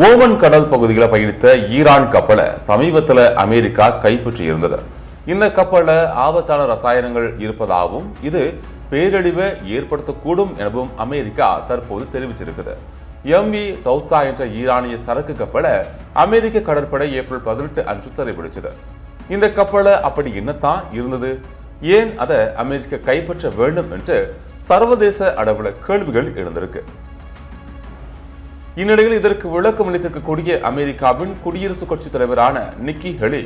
Oman கடல் பகுதியில் பயணித்த ஈரான் கப்பலை சமீபத்தில் அமெரிக்கா கைப்பற்றி இருந்தது. இந்த கப்பலில் ஆபத்தான ரசாயனங்கள் இருப்பதாகவும் இது பேரழிவை ஏற்படுத்தக்கூடும் எனவும் அமெரிக்கா தற்போது தெரிவிச்சிருக்குது. எம்வி டவுஸ்கா என்ற ஈரானிய சரக்கு கப்பலை அமெரிக்க கடற்படை ஏப்ரல் 18 அன்று சிறைபிடிச்சது. இந்த கப்பலை அப்படி என்னத்தான் இருந்தது, ஏன் அதை அமெரிக்கா கைப்பற்ற வேண்டும் என்று சர்வதேச அளவில் கேள்விகள் எழுந்திருக்கு. இந்நிலையில் இதற்கு விளக்கம் அளித்திருக்கக்கூடிய அமெரிக்காவின் குடியரசுக் கட்சித் தலைவரான நிக்கி ஹெலி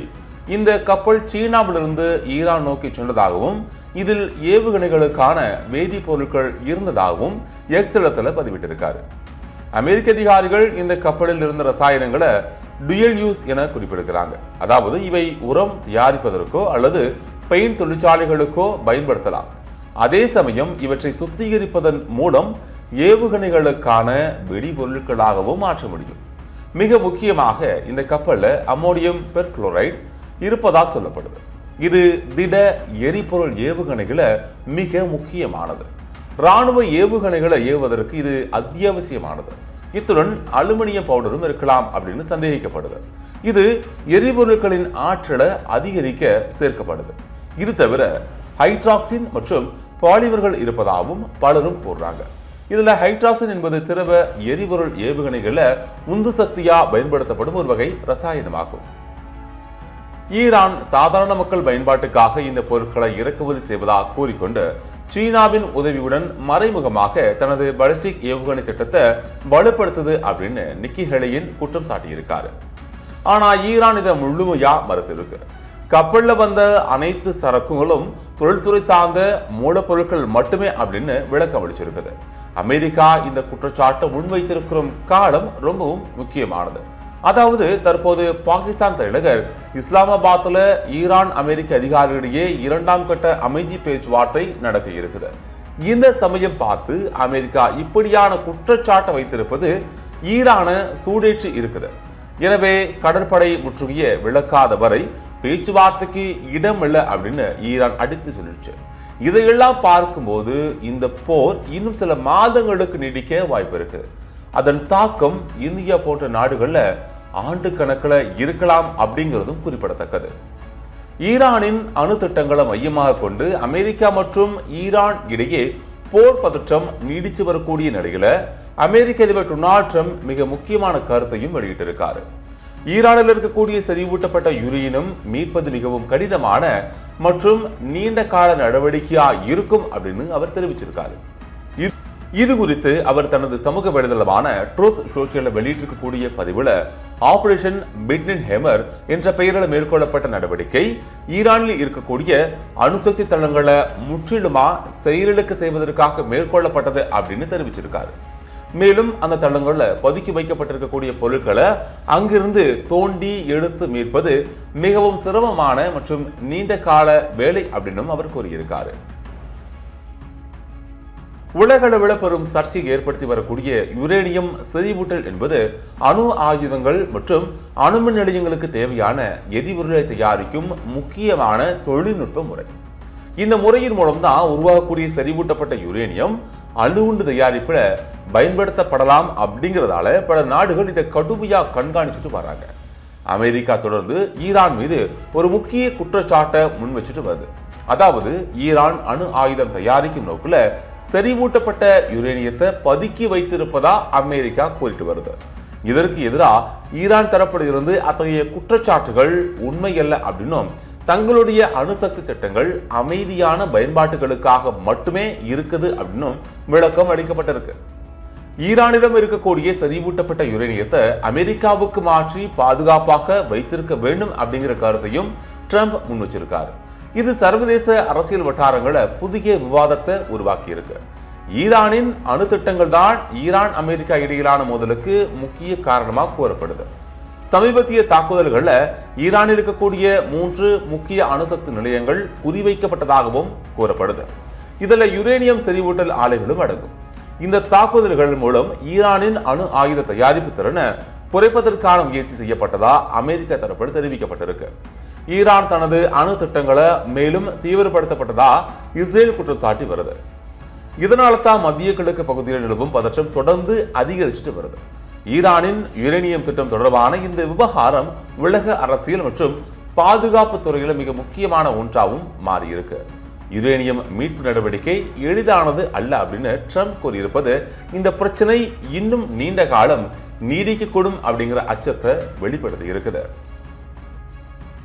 இந்த கப்பல் சீனாவிலிருந்து ஈரான் நோக்கி சென்றதாகவும் இதில் ஏவுகணைகளுக்கான வேதிப்பொருட்கள் இருந்ததாகவும் எக்ஸ் தளத்தில் பதிவிட்டிருக்காரு. அமெரிக்க அதிகாரிகள் இந்த கப்பலில் இருந்த ரசாயனங்களை டுயல் யூஸ் என குறிப்பிடுகிறாங்க. அதாவது இவை உரம் தயாரிப்பதற்கோ அல்லது பெயிண்ட் தொழிற்சாலைகளுக்கோ பயன்படுத்தலாம். அதே சமயம் இவற்றை சுத்திகரிப்பதன் மூலம் ஏவுகணைகளுக்கான வெடிபொருட்களாகவும் மாற்ற முடியும். மிக முக்கியமாக இந்த கப்பல்ல அமோனியம் பெர்குளோரைடு இருப்பதா சொல்லப்படுது. இது திட எரிபொருள் ஏவுகணைகளை மிக முக்கியமானது. இராணுவ ஏவுகணைகளை ஏவுவதற்கு இது அத்தியாவசியமானது. இத்துடன் அலுமினியம் பவுடரும் இருக்கலாம் அப்படின்னு சந்தேகிக்கப்படுது. இது எரிபொருட்களின் ஆற்றலை அதிகரிக்க சேர்க்கப்படுது. இது தவிர ஹைட்ராக்சின் மற்றும் பாலிமர்கள் இருப்பதாகவும் பலரும் கூறுறாங்க. இதுல ஹைட்ராக்சின் என்பது திரவ எரிபொருள் ஏவுகணைகள்ல உந்து சக்தியா பயன்படுத்தப்படும் ஒரு வகை ரசாயனமாகும். ஈரான் சாதாரண மக்கள் பயன்பாட்டுக்காக இந்த பொருட்களை இறக்குமதி செய்வதாக கூறிக்கொண்டு சீனாவின் உதவியுடன் மறைமுகமாக தனது பாலிஸ்டிக் ஏவுகணை திட்டத்தை வலுப்படுத்துது அப்படின்னு நிக்கி ஹெலியின் குற்றம் சாட்டியிருக்காரு. ஆனா ஈரான் இதை முழுமையா மறுத்திருக்கு. கப்பல்ல வந்த அனைத்து சரக்குகளும் தொழில்துறை சார்ந்த மூலப்பொருட்கள் மட்டுமே அப்படின்னு விளக்கம் அளிச்சிருக்குது. அமெரிக்கா இந்த குற்றச்சாட்டை முன்வைத்திருக்கிற காலம் ரொம்பவும் முக்கியமானது. அதாவது தற்போது பாகிஸ்தான் தலைநகர் இஸ்லாமாபாத்ல ஈரான் அமெரிக்க அதிகாரிகளிடையே 2ஆம் கட்ட அமைதி பேச்சுவார்த்தை நடக்க இருக்குது. இந்த சமயம் பார்த்து அமெரிக்கா இப்படியான குற்றச்சாட்டை வைத்திருப்பது ஈரானை சூடேற்றி இருக்குது. எனவே கடற்படை முற்றுகையை விளக்காத வரை பேச்சுவார்த்தைக்கு இடம் இல்லை அப்படின்னு ஈரான் அடித்து சொல்லிடுச்சு. இதையெல்லாம் பார்க்கும்போது இந்த போர் இன்னும் சில மாதங்களுக்கு நீடிக்க வாய்ப்பு இருக்கு. அதன் தாக்கம் இந்தியா போன்ற நாடுகள்ல ஆண்டு கணக்கில் இருக்கலாம் அப்படிங்கிறதும் குறிப்பிடத்தக்கது. ஈரானின் அணு திட்டங்களை மையமாக கொண்டு அமெரிக்கா மற்றும் ஈரான் இடையே போர் பதற்றம் நீடிச்சு வரக்கூடிய நிலையில அமெரிக்க அதிபர் டொனால்ட் ட்ரம்ப் மிக முக்கியமான கருத்தையும் வெளியிட்டிருக்காரு. ஈரானில் இருக்கக்கூடிய செறிவூட்டப்பட்ட யுரேனியம் மீட்பது மிகவும் கடினமான மற்றும் நீண்ட கால நடவடிக்கையா இருக்கும் அப்படின்னு அவர் தெரிவிச்சிருக்காரு. இது குறித்து அவர் தனது சமூக வலைதளமான ட்ரூத் சோஷியல் வெளியிட்டிருக்கக்கூடிய பதிவுல ஆபரேஷன் மிட்நைட் ஹேமர் என்ற பெயரில் மேற்கொள்ளப்பட்ட நடவடிக்கை ஈரானில் இருக்கக்கூடிய அணுசக்தி தளங்களை முற்றிலுமா செயலிழக்க செய்வதற்காக மேற்கொள்ளப்பட்டது அப்படின்னு தெரிவிச்சிருக்காரு. மேலும் அந்த தளங்கள்ல பதுக்கி வைக்கப்பட்டிருக்கக்கூடிய பொருட்களை அங்கிருந்து தோண்டி எடுத்து மீட்பது மிகவும் சிரமமான மற்றும் நீண்ட கால வேலை அப்படின்னு அவர் கூறியிருக்காரு. உலகளவில் பெரும் சர்ச்சையை ஏற்படுத்தி வரக்கூடிய யுரேனியம் செறிவூட்டல் என்பது அணு ஆயுதங்கள் மற்றும் அணுமின் நிலையங்களுக்கு தேவையான எரிபொருளை தயாரிக்கும் முக்கியமான தொழில்நுட்ப முறை. இந்த முறையின் மூலம்தான் உருவாகக்கூடிய செறிவூட்டப்பட்ட யுரேனியம் அணுகுண்டு தயாரிப்பில் பயன்படுத்தப்படலாம் அப்படிங்கிறதால பல நாடுகள் இதை கடுமையா கண்காணிச்சுட்டு வர்றாங்க. அமெரிக்கா தொடர்ந்து ஈரான் மீது ஒரு முக்கிய குற்றச்சாட்டை முன் வச்சுட்டு வருது. அதாவது ஈரான் அணு ஆயுதம் தயாரிக்கும் நோக்கில் செறிவூட்டப்பட்ட யுரேனியத்தை பதுக்கி வைத்திருப்பதா அமெரிக்கா கூறிட்டு வருது. இதற்கு எதிராக ஈரான் தரப்பில் இருந்து அத்தகைய குற்றச்சாட்டுகள் உண்மையல்ல அப்படின்னும் தங்களுடைய அணுசக்தி திட்டங்கள் அமைதியான பயன்பாட்டுகளுக்காக மட்டுமே இருக்குது அப்படின்னும் விளக்கம் அளிக்கப்பட்டிருக்கு. ஈரானிடம் இருக்கக்கூடிய செறிவூட்டப்பட்ட யுரேனியத்தை அமெரிக்காவுக்கு மாற்றி பாதுகாப்பாக வைத்திருக்க வேண்டும் அப்படிங்கிற கருத்தையும் ட்ரம்ப் முன் வச்சிருக்காரு. இது சர்வதேச அரசியல் வட்டாரங்களை புதிய விவாதத்தை உருவாக்கி இருக்கு. ஈரானின் அணு திட்டங்கள் தான் ஈரான் அமெரிக்கா இடையிலான மோதலுக்கு முக்கிய காரணமாக கூறப்படுது. சமீபத்திய தாக்குதல்கள்ல ஈரானில் இருக்கக்கூடிய 3 முக்கிய அணுசக்தி நிலையங்கள் குறிவைக்கப்பட்டதாகவும் கூறப்படுது. இதுல யுரேனியம் செறிவூட்டல் ஆலைகளும் அடங்கும். இந்த தாக்குதல்கள் மூலம் ஈரானின் அணு ஆயுத தயாரிப்பு திறனை குறைப்பதற்கான முயற்சி செய்யப்பட்டதா அமெரிக்க தரப்பில் தெரிவிக்கப்பட்டிருக்கு. ஈரான் தனது அணு திட்டங்களை மேலும் தீவிரப்படுத்தப்பட்டதா இஸ்ரேல் குற்றம் சாட்டி வருது. இதனால தான் மத்திய கிழக்கு பகுதியில் நிலவும் பதற்றம் தொடர்ந்து அதிகரிச்சுட்டு வருது. ஈரானின் யுரேனியம் திட்டம் தொடர்பான இந்த விவகாரம் உலக அரசியல் மற்றும் பாதுகாப்பு துறையில மிக முக்கியமான ஒன்றாகவும் மாறியிருக்கு. யுரேனியம் மீட்பு நடவடிக்கை எளிதானது அல்ல அப்படின்னு ட்ரம்ப் கூறியிருப்பது இந்த பிரச்சனை இன்னும் நீண்ட காலம் நீடிக்கக்கூடும் அப்படிங்கிற அச்சத்தை வெளிப்படுத்தி இருக்குது.